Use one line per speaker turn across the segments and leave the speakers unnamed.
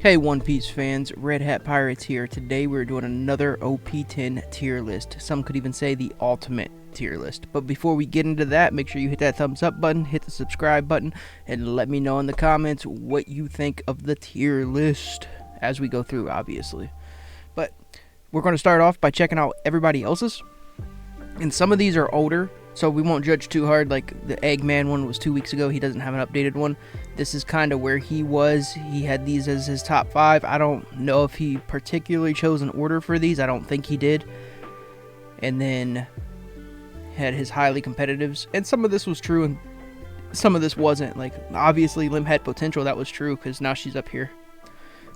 Hey One Piece fans, Red Hat Pirates here. Today we're doing another OP10 tier list. Some could even say the ultimate tier list. But before we get into that, make sure you hit that thumbs up button, hit the subscribe button, and let me know in the comments what you think of the tier list as we go through, obviously. But we're going to start off by checking out everybody else's. And some of these are older, so we won't judge too hard. Like the Eggman one was 2 weeks ago. He doesn't have an updated one. This is kind of where he was. He had these as his top 5. I don't know if he particularly chose an order for these. I don't think he did. And then had his highly competitives. And some of this was true and some of this wasn't. Like, obviously, Lim had potential. That was true because now she's up here.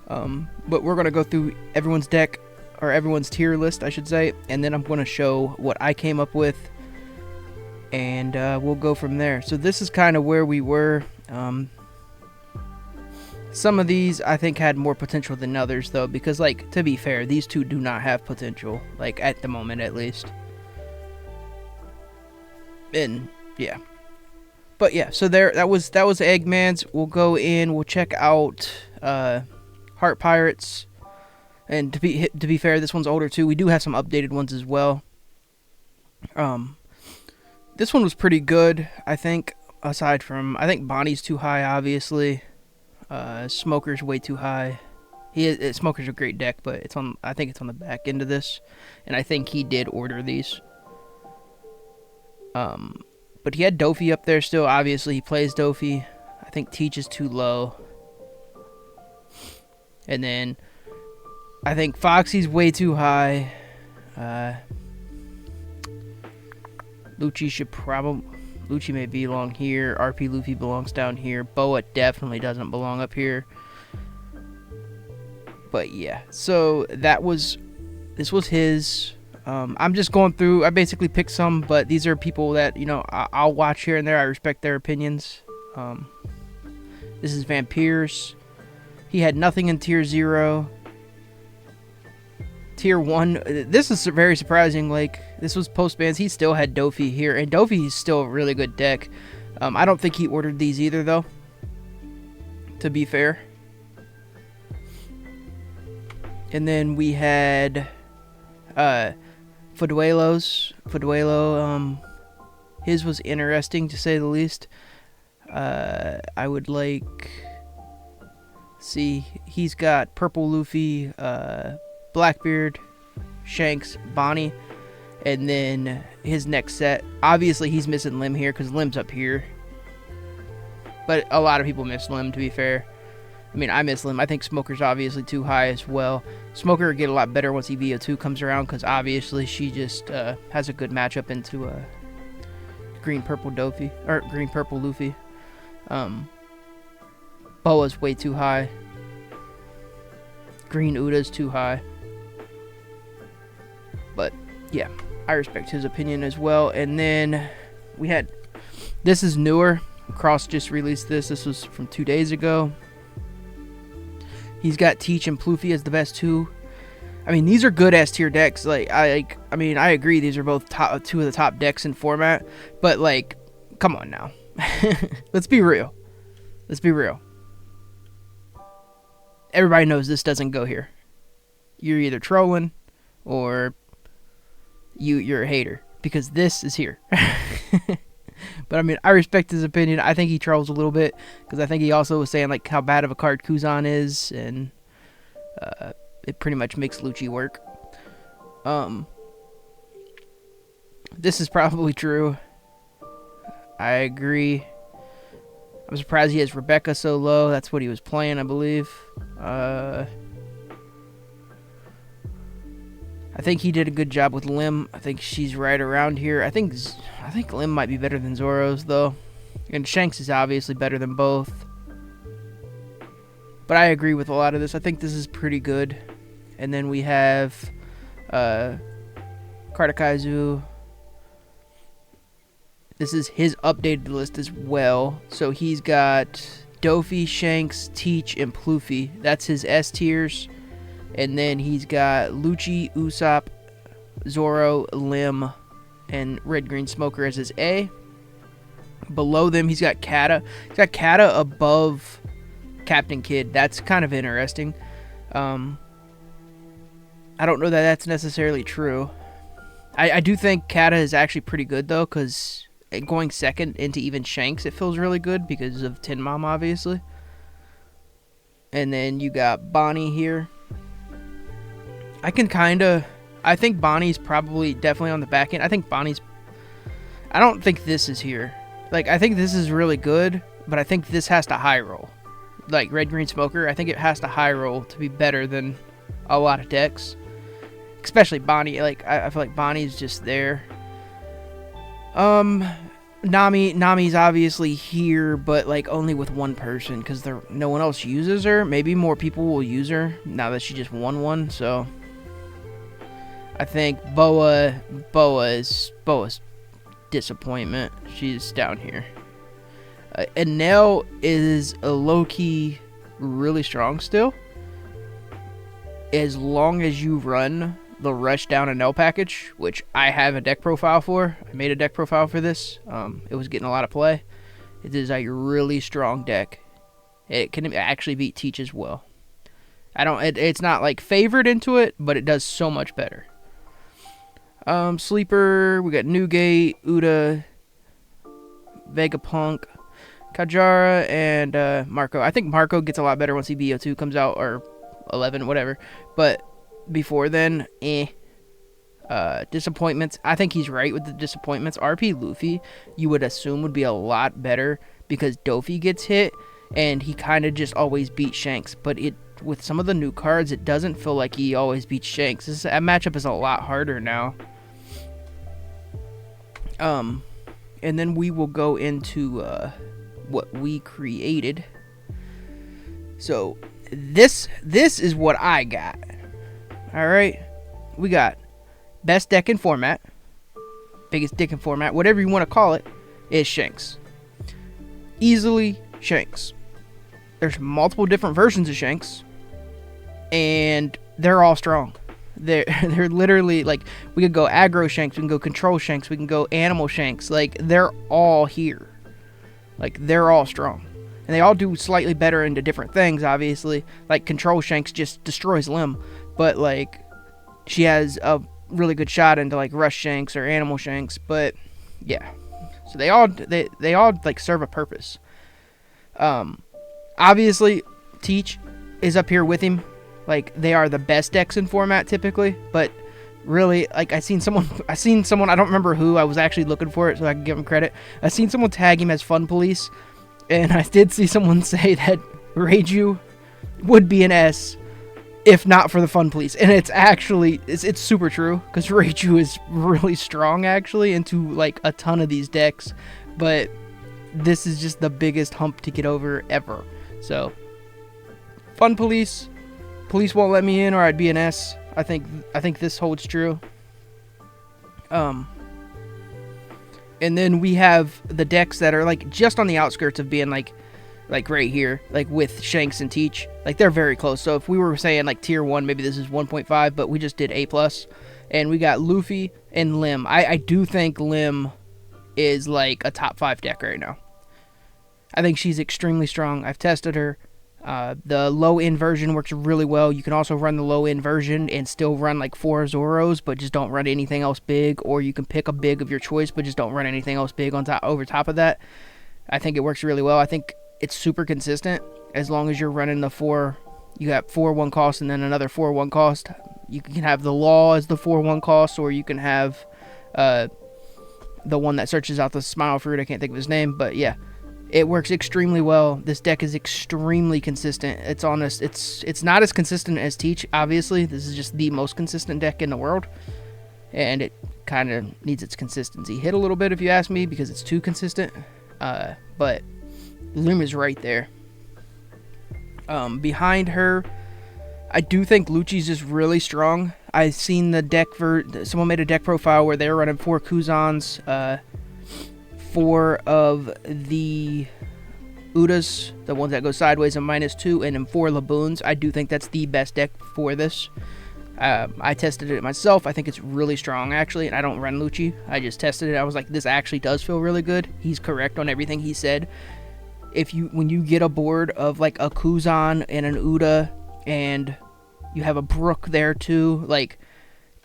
But we're going to go through everyone's deck, or everyone's tier list, I should say. And then I'm going to show what I came up with. And we'll go from there. So this is kind of where we were. Some of these I think had more potential than others, though, because, like, to be fair, these two do not have potential, like, at the moment at least. And yeah, but yeah, so that was Eggman's. We'll go in, we'll check out Heart Pirates, and to be fair, this one's older too. We do have some updated ones as well. This one was pretty good, I think. Aside from, I think Bonnie's too high, obviously. Smoker's way too high. Smoker's a great deck, but I think it's on the back end of this, and I think he did order these. But he had Dofi up there still. Obviously, he plays Dofi. I think Teach is too low, and then I think Foxy's way too high. Lucci may belong here. RP Luffy belongs down here. Boa definitely doesn't belong up here. But yeah, so this was his. I'm just going through. I basically picked some, but these are people that, you know, I'll watch here and there. I respect their opinions. This is Vampires. He had nothing in tier 0. Tier 1, this is very surprising. Like, this was post-bans. He still had Dofi here, and Dofi is still a really good deck. I don't think he ordered these either, though, to be fair. And then we had Fuduelo. His was interesting, to say the least. I would like... See, he's got Purple Luffy, Blackbeard, Shanks, Bonnie, and then his next set. Obviously, he's missing Lim here because Lim's up here. But a lot of people miss Lim, to be fair. I mean, I miss Lim. I think Smoker's obviously too high as well. Smoker will get a lot better once EVO2 comes around because obviously she just has a good matchup into green-purple Dofi, or green-purple Luffy. Boa's way too high. Green Uda's too high. But yeah, I respect his opinion as well. And then we had, this is newer. Cross just released this. This was from 2 days ago. He's got Teach and Pluffy as the best two. I mean, these are good S tier decks. Like, I mean, I agree. These are both two of the top decks in format. But like, come on now. Let's be real. Let's be real. Everybody knows this doesn't go here. You're either trolling or you're a hater, because this is here. But I mean, I respect his opinion. I think he trolls a little bit because I think he also was saying like how bad of a card Kuzan is, and it pretty much makes Lucci work. This is probably true. I agree. I'm surprised he has Rebecca so low. That's what he was playing, I believe. I think he did a good job with Lim. I think she's right around here. I think Lim might be better than Zoro's, though. And Shanks is obviously better than both. But I agree with a lot of this. I think this is pretty good. And then we have Kardakaizu. This is his updated list as well. So he's got Dofi, Shanks, Teach, and Pluffy. That's his S tiers. And then he's got Lucci, Usopp, Zoro, Lim, and Red Green Smoker as his A. Below them, he's got Kata. He's got Kata above Captain Kidd. That's kind of interesting. I don't know that that's necessarily true. I do think Kata is actually pretty good, though, because going second into even Shanks, it feels really good because of Tin Mom, obviously. And then you got Bonnie here. I think Bonnie's probably definitely on the back end. I don't think this is here. Like, I think this is really good, but I think this has to high roll. Like Red Green Smoker, I think it has to high roll to be better than a lot of decks. Especially Bonnie. Like, I feel like Bonnie's just there. Nami's obviously here, but like only with one person because no one else uses her. Maybe more people will use her now that she just won one. So I think Boa's disappointment. She's down here. And Nell is a low-key really strong still. As long as you run the Rush Down a Nell package, which I have a deck profile for. I made a deck profile for this. It was getting a lot of play. It is a really strong deck. It can actually beat Teach as well. It's not like favored into it, but it does so much better. Sleeper, we got Newgate, Uda, Vegapunk, Kajara, and Marco. I think Marco gets a lot better once EVO2 comes out, or 11, whatever. But before then, disappointments. I think he's right with the disappointments. RP Luffy, you would assume would be a lot better because Dofi gets hit, and he kind of just always beats Shanks. But with some of the new cards, it doesn't feel like he always beats Shanks. That matchup is a lot harder now. And then we will go into what we created. So this is what I got. All right, we got best deck in format, biggest deck in format, whatever you want to call it, is Shanks. Easily Shanks. There's multiple different versions of Shanks, and they're all strong. They're literally, like, we could go aggro Shanks, we can go control Shanks, we can go animal Shanks. Like, they're all here. Like, they're all strong. And they all do slightly better into different things, obviously. Like, control Shanks just destroys Lim. But, like, she has a really good shot into, like, rush Shanks or animal Shanks. But, yeah. So they all like, serve a purpose. Obviously, Teach is up here with him. Like, they are the best decks in format typically, but really, like, I seen someone, I don't remember who, I was actually looking for it so I can give him credit. I seen someone tag him as Fun Police, and I did see someone say that Reiju would be an S if not for the Fun Police. And it's actually, it's super true, because Reiju is really strong actually into like a ton of these decks, but this is just the biggest hump to get over ever. So, Fun Police. Police won't let me in, or I'd be an S. I think this holds true. And then we have the decks that are like just on the outskirts of being like right here, like with Shanks and Teach. Like, they're very close. So if we were saying like tier 1, maybe this is 1.5, but we just did A+. And we got Luffy and Lim. I do think Lim is like a top 5 deck right now. I think she's extremely strong. I've tested her. The low-end version works really well. You can also run the low-end version and still run like 4 Zoros, but just don't run anything else big. Or you can pick a big of your choice, but just don't run anything else big over top of that. I think it works really well. I think it's super consistent as long as you're running the 4. You got 4-1 cost and then another 4-1 cost. You can have the Law as the 4-1 cost, or you can have the one that searches out the Smile Fruit. I can't think of his name, but yeah. It works extremely well. This deck is extremely consistent. It's honest. It's not as consistent as Teach, obviously. This is just the most consistent deck in the world. And it kind of needs its consistency hit a little bit, if you ask me, because it's too consistent. But Lim is right there. Behind her, I do think Lucci's just really strong. I've seen the deck someone made a deck profile where they were running 4 Kuzans, 4 of the Udas, the ones that go sideways, and -2, and then 4 Laboons. I do think that's the best deck for this. I tested it myself. I think it's really strong, actually, and I don't run Lucci. I just tested it. I was like, this actually does feel really good. He's correct on everything he said. when you get a board of like a Kuzan and an Uda, and you have a Brook there too, like,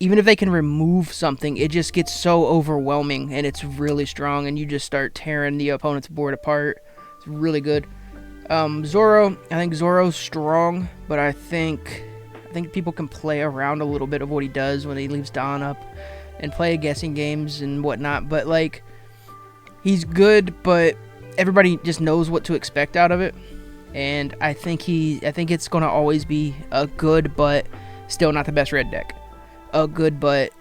even if they can remove something, it just gets so overwhelming, and it's really strong, and you just start tearing the opponent's board apart. It's really good. Zoro, I think Zoro's strong, but I think people can play around a little bit of what he does when he leaves Dawn up and play guessing games and whatnot, but like, he's good, but everybody just knows what to expect out of it, and I think it's gonna always be a good but still not the best red deck. A good but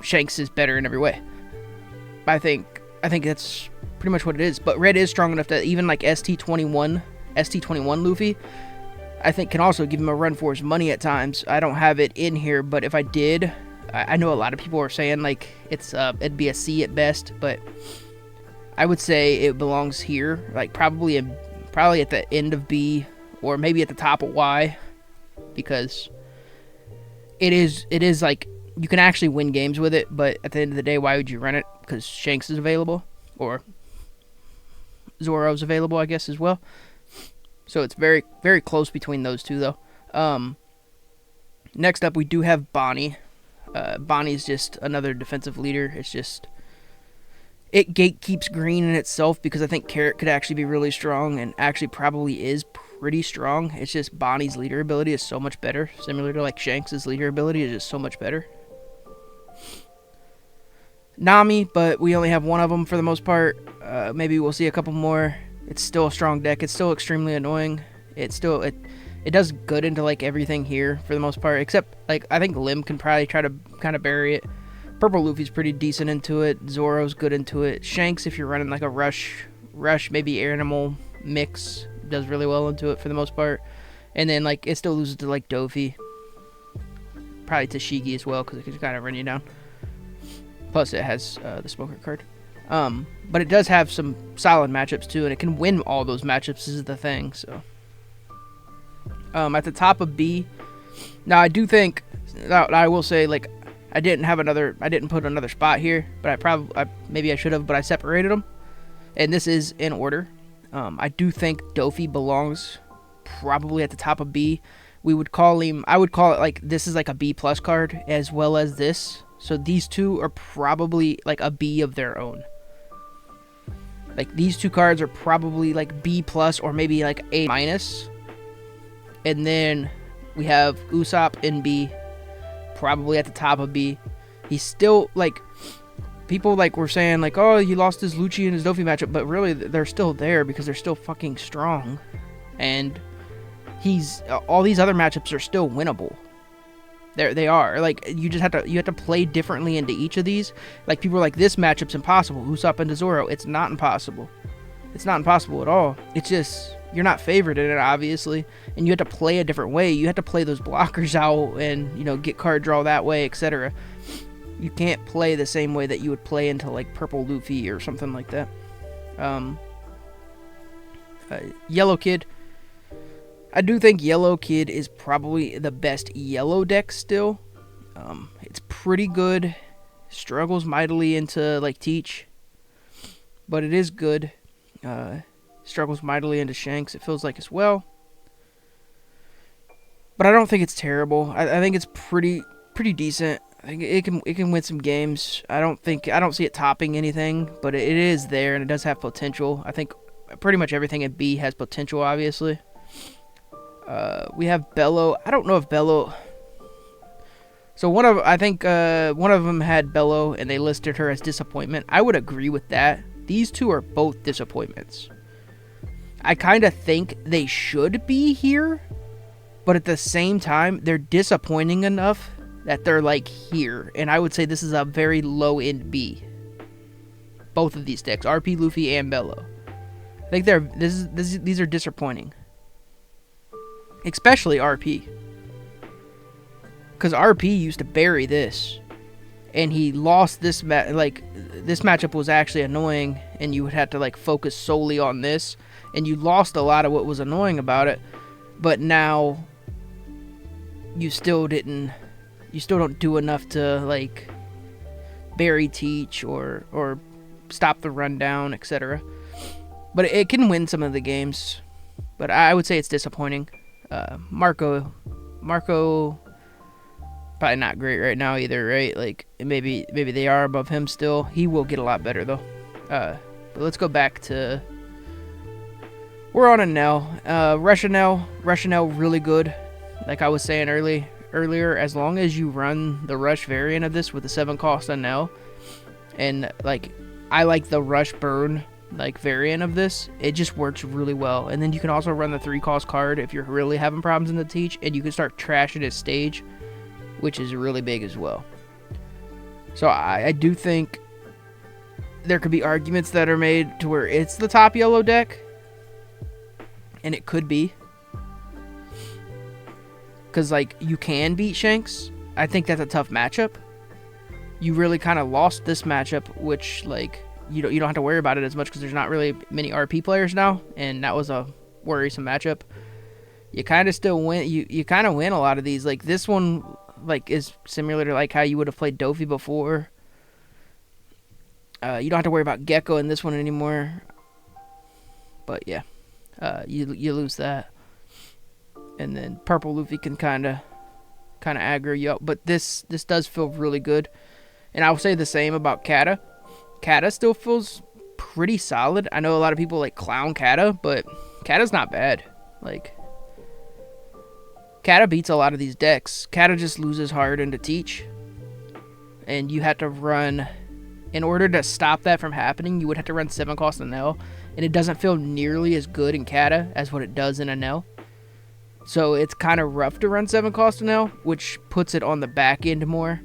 Shanks is better in every way. I think that's pretty much what it is. But red is strong enough that even like ST21 Luffy, I think can also give him a run for his money at times. I don't have it in here, but if I did, I know a lot of people are saying like it'd be a C at best, but I would say it belongs here, like probably at the end of B or maybe at the top of Y, because it is like you can actually win games with it, but at the end of the day, why would you run it? Because Shanks is available, or Zoro's available, I guess, as well. So it's very, very close between those two, though. Next up, we do have Bonnie. Bonnie's just another defensive leader. It's just, it gatekeeps green in itself, because I think Carrot could actually be really strong, and actually probably is pretty strong. It's just Bonnie's leader ability is so much better, similar to like Shanks' leader ability is just so much better. Nami, but we only have one of them for the most part. Maybe we'll see a couple more. It's still a strong deck. It's still extremely annoying. It does good into like everything here for the most part, except like I think Lim can probably try to kind of bury it. Purple Luffy's pretty decent into it. Zoro's good into it. Shanks, if you're running like a rush, maybe Animal mix, does really well into it for the most part. And then like it still loses to like Dofi, probably to Shigi as well, because it can kind of run you down. Plus it has the Smoker card. But it does have some solid matchups too, and it can win all those matchups is the thing. So at the top of B, now I do think, I will say, like, I didn't put another spot here, but maybe I should have, but I separated them, and this is in order. I do think Dofi belongs probably at the top of B. I would call it like, this is like a B plus card as well as this. So these two are probably like a B of their own. Like these two cards are probably like B plus or maybe like A minus. And then we have Usopp in B, probably at the top of B. He's still like, people like were saying like, oh, he lost his Lucci and his Dofi matchup, but really they're still there because they're still fucking strong, and all these other matchups are still winnable. They are, like, you have to play differently into each of these. Like, people are like, this matchup's impossible, Usopp into Zoro. It's not impossible. It's not impossible at all. It's just you're not favored in it, obviously, and you have to play a different way. You have to play those blockers out and, you know, get card draw that way, etc. You can't play the same way that you would play into like Purple Luffy or something like that. Yellow Kid. I do think Yellow Kid is probably the best yellow deck still. It's pretty good. Struggles mightily into like Teach, but it is good. Struggles mightily into Shanks, it feels like, as well. But I don't think it's terrible. I think it's pretty decent. I think it can win some games. I don't see it topping anything, but it is there and it does have potential. I think pretty much everything in B has potential, obviously. We have Bello. I don't know if Bello. So one of them had Bello and they listed her as disappointment. I would agree with that. These two are both disappointments. I kind of think they should be here, but at the same time, they're disappointing enough that they're like here, and I would say this is a very low end B. Both of these decks, RP, Luffy, and Bello. I think these are disappointing, especially RP, because RP used to bury this, and he lost this this matchup was actually annoying, and you would have to like focus solely on this, and you lost a lot of what was annoying about it, but now you still don't do enough to like bury Teach or stop the rundown, etc. but it can win some of the games. But I would say it's disappointing. Marco, probably not great right now either, right? Like maybe they are above him still. He will get a lot better though. But let's go back to. We're on a Nell. Russian Nell, really good. Like I was saying earlier, as long as you run the rush variant of this with the 7 cost on Nell, and like I like the rush burn like variant of this, it just works really well. And then you can also run the 3 cost card if you're really having problems in the teach, and you can start trashing his stage, which is really big as well. So I do think there could be arguments that are made to where it's the top yellow deck, and it could be. Because, like, you can beat Shanks. I think that's a tough matchup. You really kind of lost this matchup, which, like, you don't have to worry about it as much because there's not really many RP players now, and that was a worrisome matchup. You kind of still win. You kind of win a lot of these. Like, this one, like, is similar to, like, how you would have played Dofi before. You don't have to worry about Gecko in this one anymore. But, yeah. You lose that. And then Purple Luffy can kind of aggro you up. But this does feel really good. And I will say the same about Kata. Kata still feels pretty solid. I know a lot of people like clown Kata, but Kata's not bad. Like, Kata beats a lot of these decks. Kata just loses hard into Teach. And you have to run... In order to stop that from happening, you would have to run 7 cost on Nell. And it doesn't feel nearly as good in Kata as what it does in a Nell. So it's kind of rough to run 7 cost on Nell, which puts it on the back end more.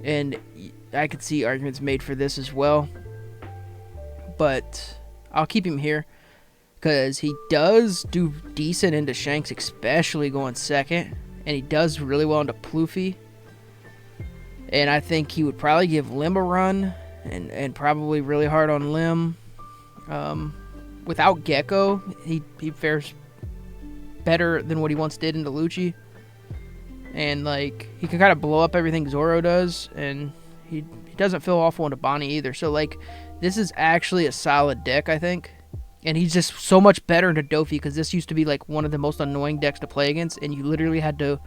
And I could see arguments made for this as well. But I'll keep him here, because he does do decent into Shanks, especially going second. And he does really well into Pluffy. And I think he would probably give Lim a run. And probably really hard on Lim. Without Gecko, he fares better than what he once did into Lucci. And, like, he can kind of blow up everything Zoro does. And he doesn't feel awful into Bonnie either. So, like, this is actually a solid deck, I think. And he's just so much better into Dofi, because this used to be, like, one of the most annoying decks to play against. And you literally had to...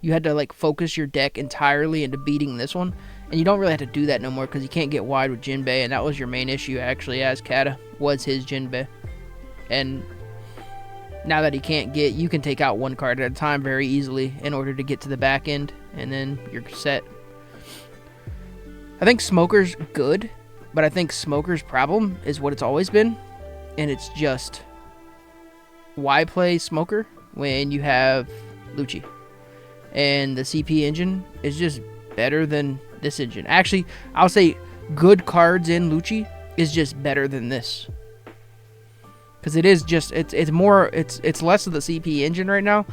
like, focus your deck entirely into beating this one. And you don't really have to do that no more, because you can't get wide with Jinbei. And that was your main issue, actually, as Kata, was his Jinbei. And now that he can't get... You can take out one card at a time very easily in order to get to the back end. And then you're set. I think Smoker's good. But I think Smoker's problem is what it's always been. And it's just... Why play Smoker when you have Lucci? And the CP engine is just better than this engine. Actually, I'll say good cards in Lucci is just better than this. Because it is just, it's more, it's less of the CP engine right now,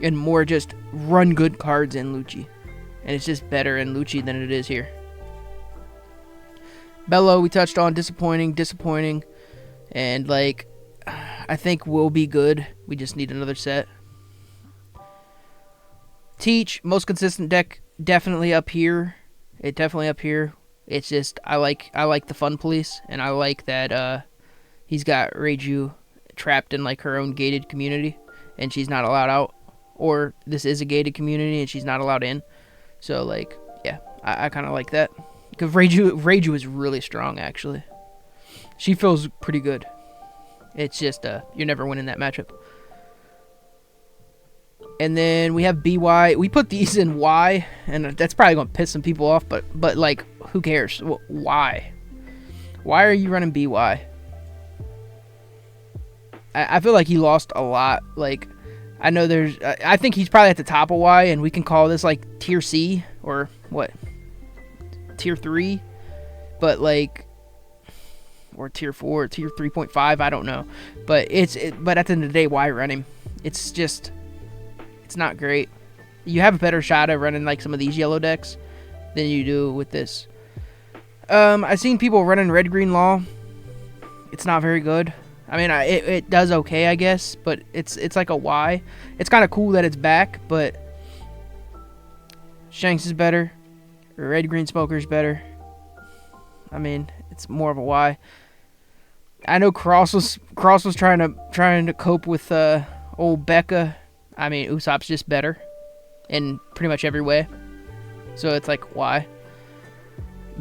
and more just run good cards in Lucci. And it's just better in Lucci than it is here. Bello, we touched on, disappointing. And, like, I think will be good. We just need another set. Teach, most consistent deck, definitely up here. It's just I like the Fun Police, and I like that he's got Reiju trapped in, like, her own gated community, and she's not allowed out. Or this is a gated community and she's not allowed in. So, like, yeah, I kind of like that, because Reiju is really strong, actually. She feels pretty good. It's just you're never winning that matchup. And then we have BY. We put these in Y, and that's probably going to piss some people off, but like, who cares? Why? Why are you running BY? I feel like he lost a lot. Like, I know there's... I think he's probably at the top of Y, and we can call this, like, Tier C, or what? Tier 3? But, like... Or Tier 4, or Tier 3.5, I don't know. But but at the end of the day, why run him? It's just... It's not great. You have a better shot at running, like, some of these yellow decks than you do with this. I've seen people running Red-Green Law. It's not very good. I mean, it does okay, I guess, but it's like a Y. It's kind of cool that it's back, but Shanks is better. Red-Green Smoker's better. I mean, it's more of a Y. I know Cross was trying to cope with old Becca. I mean, Usopp's just better in pretty much every way. So it's like, why?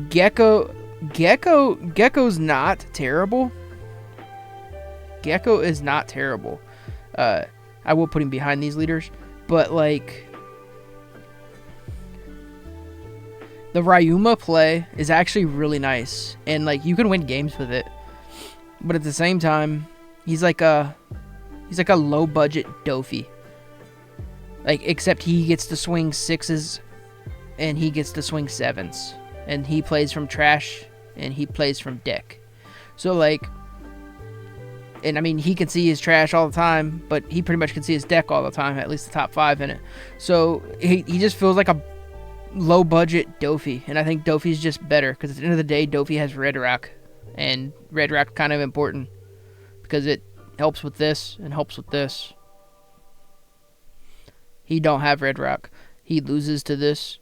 Gecko's not terrible. Gecko is not terrible. I will put him behind these leaders, but like the Ryuma play is actually really nice, and like you can win games with it. But at the same time, he's like a low budget Dofi. Like, except he gets to swing 6s and he gets to swing 7s, and he plays from trash and he plays from deck. So like, and I mean, he can see his trash all the time, but he pretty much can see his deck all the time, at least the top 5 in it. So he just feels like a low budget Dofi, and I think Dofi's just better because at the end of the day, Dofi has Red Rock, and Red Rock kind of important because it helps with this and helps with this. He don't have Red Rock. He loses to this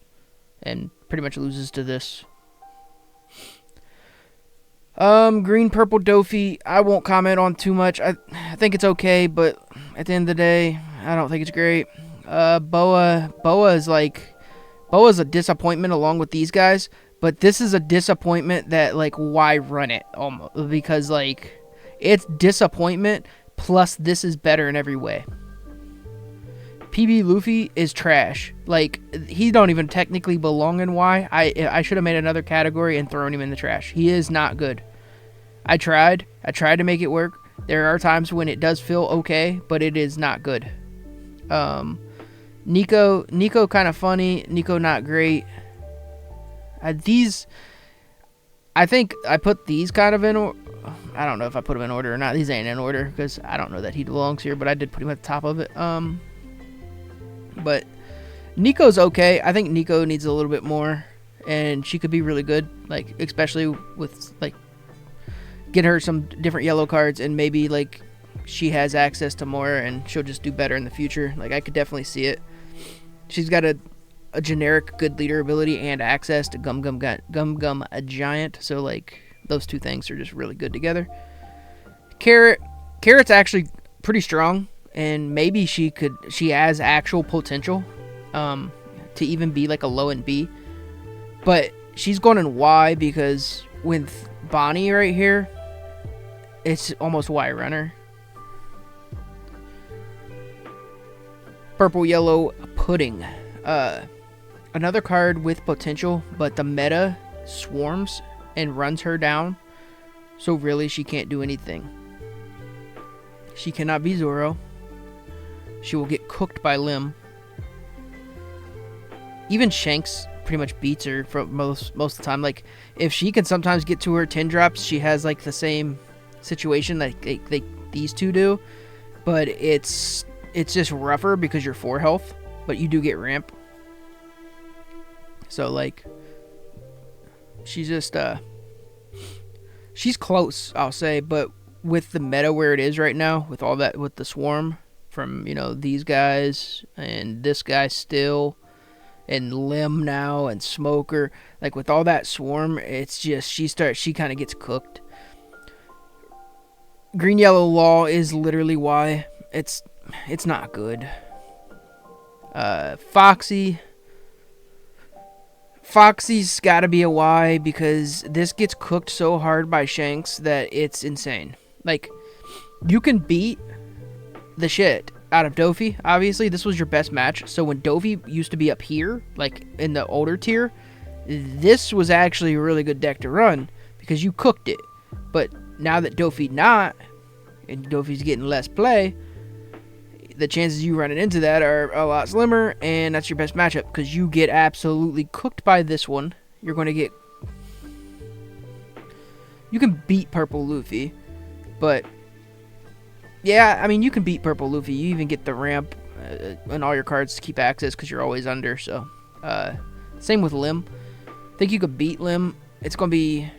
and pretty much loses to this. Green Purple Dofi, I won't comment on too much. I think it's okay, but at the end of the day, I don't think it's great. Boa's a disappointment along with these guys, but this is a disappointment that, like, why run it? Almost, because like it's disappointment plus this is better in every way. PB Luffy is trash. Like, he don't even technically belong in Y. I should have made another category and thrown him in the trash. He is not good. I tried to make it work. There are times when it does feel okay, but it is not good. Nico kind of funny. Nico not great. I think I put these kind of in. I don't know if I put them in order or not. These ain't in order because I don't know that he belongs here, but I did put him at the top of it. But Nico's okay. I think Nico needs a little bit more, and she could be really good, like, especially with, like, get her some different yellow cards, and maybe, like, she has access to more, and she'll just do better in the future. Like, I could definitely see it. She's got a generic good leader ability and access to Gum Gum a Giant, so, like, those two things are just really good together. Carrot's actually pretty strong, and maybe she has actual potential to even be like a low in B, but she's going in Y because with Bonnie right here, it's almost Y runner. Purple Yellow Pudding, another card with potential, but the meta swarms and runs her down, so really she can't do anything. She cannot be Zoro. She will get cooked by Lim. Even Shanks pretty much beats her for most of the time. Like, if she can sometimes get to her 10 drops, she has like the same situation that these two do, but it's just rougher because you're 4 health, but you do get ramp. So like, she's just she's close, I'll say, but with the meta where it is right now, with all that, with the swarm from, you know, these guys and this guy still and Lim now and Smoker, like with all that swarm, it's just she kind of gets cooked. Green Yellow Law is literally why it's not good. Foxy's got to be a Y because this gets cooked so hard by Shanks that it's insane. Like, you can beat the shit out of Dofi. Obviously, this was your best match. So when Dofi used to be up here, like in the older tier, this was actually a really good deck to run because you cooked it. But now that Dofi not, and Dofi's getting less play, the chances you running into that are a lot slimmer, and that's your best matchup because you get absolutely cooked by this one. You're going to get... You can beat Purple Luffy, but... Yeah, I mean, you can beat Purple Luffy. You even get the ramp and all your cards to keep access because you're always under. So, same with Lim. I think you could beat Lim. It's going to be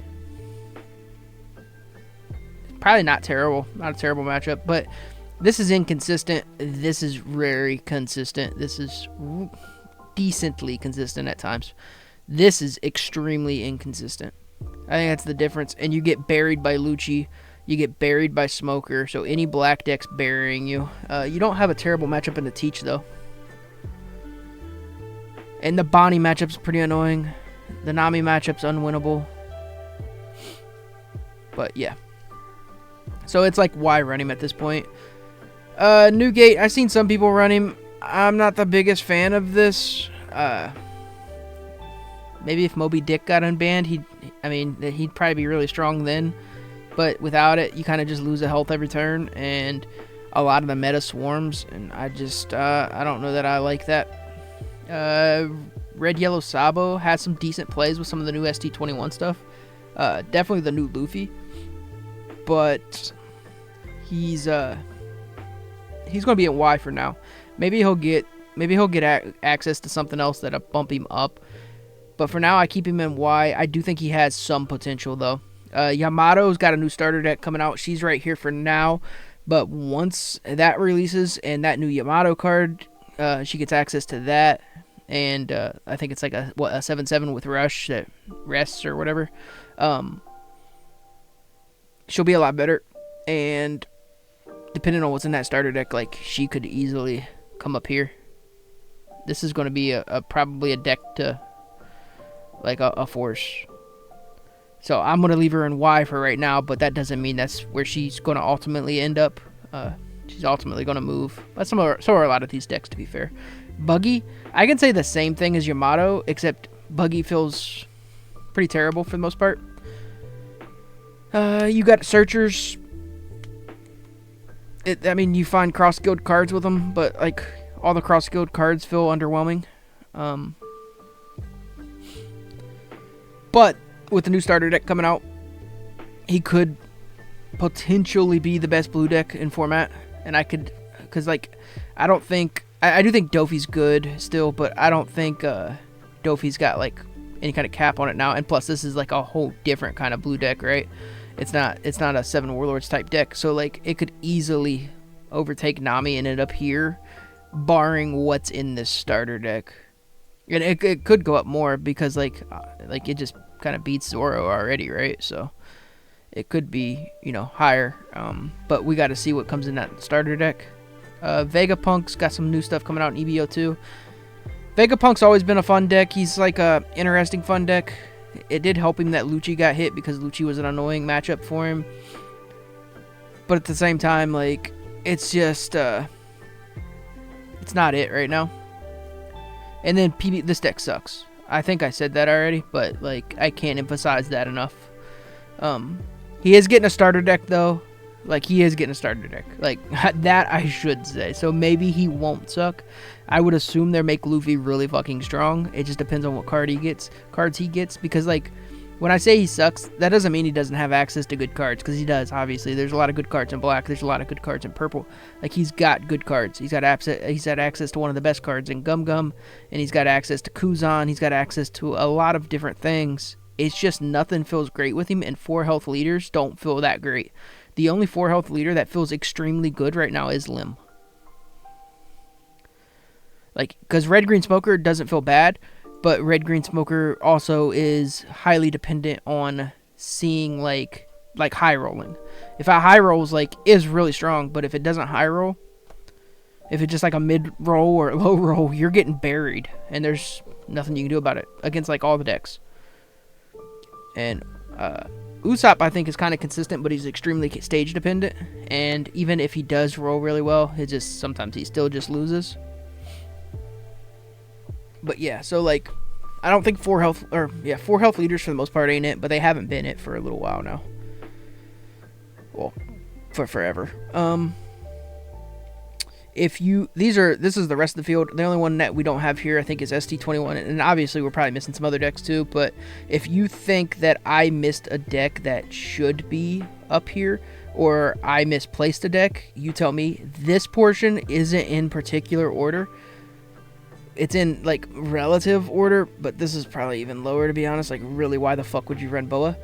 probably not terrible. Not a terrible matchup. But this is inconsistent. This is very consistent. This is decently consistent at times. This is extremely inconsistent. I think that's the difference. And you get buried by Lucci. You get buried by Smoker, so any black deck's burying you. You don't have a terrible matchup in the Teach, though. And the Bonnie matchup's pretty annoying. The Nami matchup's unwinnable. But, yeah. So, it's like, why run him at this point? Newgate, I've seen some people run him. I'm not the biggest fan of this. Maybe if Moby Dick got unbanned, he'd probably be really strong then. But without it, you kind of just lose a health every turn, and a lot of the meta swarms, and I don't know that I like that. Red Yellow Sabo has some decent plays with some of the new ST21 stuff. Definitely the new Luffy, but he's gonna be at Y for now. Maybe he'll get access to something else that'll bump him up. But for now, I keep him in Y. I do think he has some potential, though. Yamato's got a new starter deck coming out. She's right here for now. But once that releases and that new Yamato card, she gets access to that. And I think it's like a 7/7 with Rush that rests or whatever. She'll be a lot better. And depending on what's in that starter deck, like, she could easily come up here. This is going to be probably a deck to, like, a force. So I'm going to leave her in Y for right now, but that doesn't mean that's where she's going to ultimately end up. She's ultimately going to move. But so are a lot of these decks, to be fair. Buggy, I can say the same thing as Yamato, except Buggy feels pretty terrible for the most part. You got Searchers. You find cross-guild cards with them, but, like, all the cross-guild cards feel underwhelming. But with the new starter deck coming out, he could potentially be the best blue deck in format. And I do think Dofi's good still, but I don't think Dofi's got, like, any kind of cap on it now. And plus, this is, like, a whole different kind of blue deck, right? It's not a 7 Warlords type deck. So, like, it could easily overtake Nami and end up here, barring what's in this starter deck. And it could go up more because, like it just kind of beats Zoro already, right? So it could be, higher. But we got to see what comes in that starter deck. Vegapunk's got some new stuff coming out in EBO too. Vegapunk's always been a fun deck. He's like a interesting fun deck. It did help him that Lucci got hit because Lucci was an annoying matchup for him. But at the same time, like, it's just it's not it right now. And then this deck sucks. I think I said that already, but, like, I can't emphasize that enough. He is getting a starter deck, though. Like, he is getting a starter deck. Like, that I should say. So maybe he won't suck. I would assume they make Luffy really fucking strong. It just depends on what cards he gets. Because, like, when I say he sucks, that doesn't mean he doesn't have access to good cards. Because he does, obviously. There's a lot of good cards in black. There's a lot of good cards in purple. Like, he's got good cards. He's had access to one of the best cards in Gum Gum. And he's got access to Kuzan. He's got access to a lot of different things. It's just nothing feels great with him. And 4 health leaders don't feel that great. The only 4 health leader that feels extremely good right now is Lim. Like, because Red Green Smoker doesn't feel bad, but Red Green Smoker also is highly dependent on seeing, like high rolling. If a high rolls, like, is really strong, but if it doesn't high roll, if it's just like a mid roll or low roll, you're getting buried, and there's nothing you can do about it against, like, all the decks. And Usopp, I think, is kind of consistent, but he's extremely stage dependent. And even if he does roll really well, sometimes he still just loses. But yeah, so, like, I don't think 4 health leaders for the most part ain't it, but they haven't been it for a little while now. Well, for forever. This is the rest of the field. The only one that we don't have here, I think, is ST21, and obviously we're probably missing some other decks too, but if you think that I missed a deck that should be up here, or I misplaced a deck, you tell me. This portion isn't in particular order. It's in, like, relative order, but this is probably even lower, to be honest. Like, really, why the fuck would you run Boa?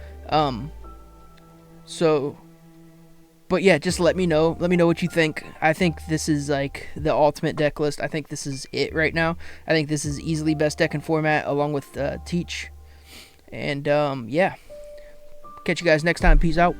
But yeah, just let me know. Let me know what you think. I think this is, like, the ultimate deck list. I think this is it right now. I think this is easily best deck in format, along with Teach. And, yeah. Catch you guys next time. Peace out.